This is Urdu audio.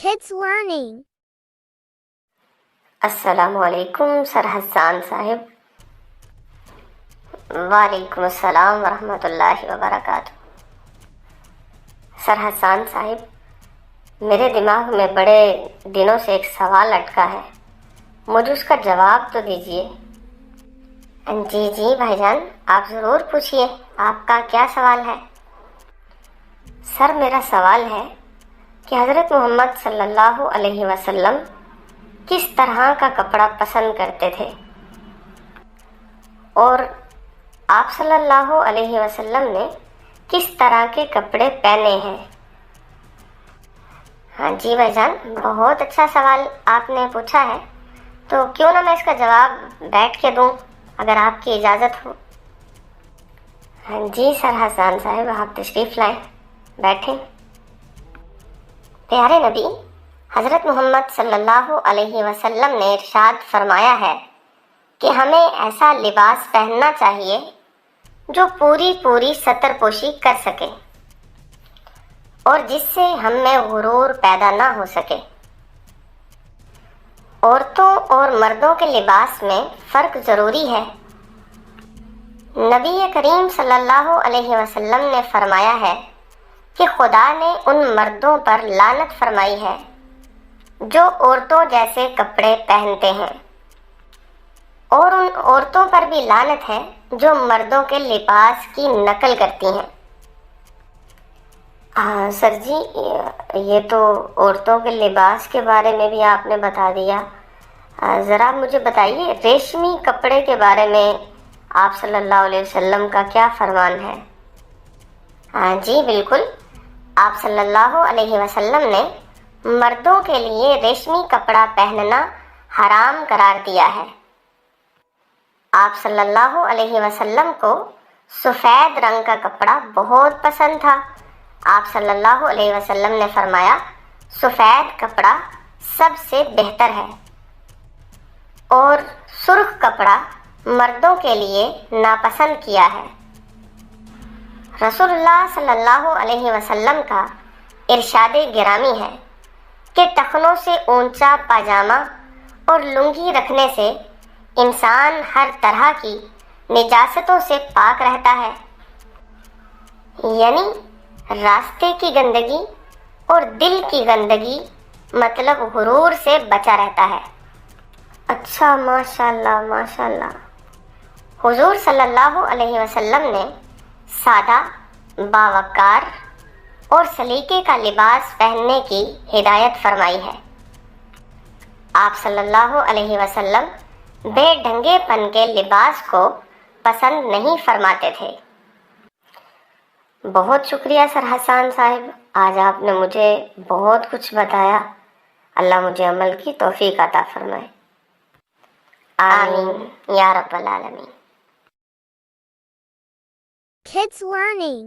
Kids Learning. السلام علیکم سر حسان صاحب۔ وعلیکم السلام ورحمۃ اللہ وبرکاتہ۔ سر حسان صاحب، میرے دماغ میں بڑے دنوں سے ایک سوال اٹکا ہے، مجھے اس کا جواب تو دیجیے۔ جی بھائی جان، آپ ضرور پوچھیے، آپ کا کیا سوال ہے؟ سر میرا سوال ہے کہ حضرت محمد صلی اللہ علیہ وسلم کس طرح کا کپڑا پسند کرتے تھے، اور آپ صلی اللہ علیہ وسلم نے کس طرح کے کپڑے پہنے ہیں؟ ہاں جی بھائی جان، بہت اچھا سوال آپ نے پوچھا ہے، تو کیوں نہ میں اس کا جواب بیٹھ کے دوں، اگر آپ کی اجازت ہو۔ ہاں جی سر حسان صاحب، آپ تشریف لائیں، بیٹھیں۔ پیارے نبی حضرت محمد صلی اللہ علیہ وسلم نے ارشاد فرمایا ہے کہ ہمیں ایسا لباس پہننا چاہیے جو پوری سطر پوشی کر سکے اور جس سے ہم میں غرور پیدا نہ ہو سکے۔ عورتوں اور مردوں کے لباس میں فرق ضروری ہے۔ نبی کریم صلی اللہ علیہ وسلم نے فرمایا ہے کہ خدا نے ان مردوں پر لعنت فرمائی ہے جو عورتوں جیسے کپڑے پہنتے ہیں، اور ان عورتوں پر بھی لعنت ہے جو مردوں کے لباس کی نقل کرتی ہیں۔ سر جی، یہ تو عورتوں کے لباس کے بارے میں بھی آپ نے بتا دیا، ذرا مجھے بتائیے ریشمی کپڑے کے بارے میں آپ صلی اللہ علیہ وسلم کا کیا فرمان ہے؟ جی بالکل، آپ صلی اللہ علیہ وسلم نے مردوں کے لیے ریشمی کپڑا پہننا حرام قرار دیا ہے۔ آپ صلی اللہ علیہ وسلم کو سفید رنگ کا کپڑا بہت پسند تھا۔ آپ صلی اللہ علیہ وسلم نے فرمایا، سفید کپڑا سب سے بہتر ہے، اور سرخ کپڑا مردوں کے لیے ناپسند کیا ہے۔ رسول اللہ صلی اللہ علیہ وسلم کا ارشاد گرامی ہے کہ ٹخنوں سے اونچا پاجامہ اور لنگی رکھنے سے انسان ہر طرح کی نجاستوں سے پاک رہتا ہے، یعنی راستے کی گندگی اور دل کی گندگی، مطلب غرور سے بچا رہتا ہے۔ اچھا، ماشاءاللہ ماشاءاللہ۔ حضور صلی اللہ علیہ وسلم نے سادہ، باوقار اور سلیقے کا لباس پہننے کی ہدایت فرمائی ہے۔ آپ صلی اللہ علیہ وسلم بے ڈھنگے پن کے لباس کو پسند نہیں فرماتے تھے۔ بہت شکریہ سر حسان صاحب، آج آپ نے مجھے بہت کچھ بتایا، اللہ مجھے عمل کی توفیق عطا فرمائے، آمین یا رب العالمین۔ Kids Learning.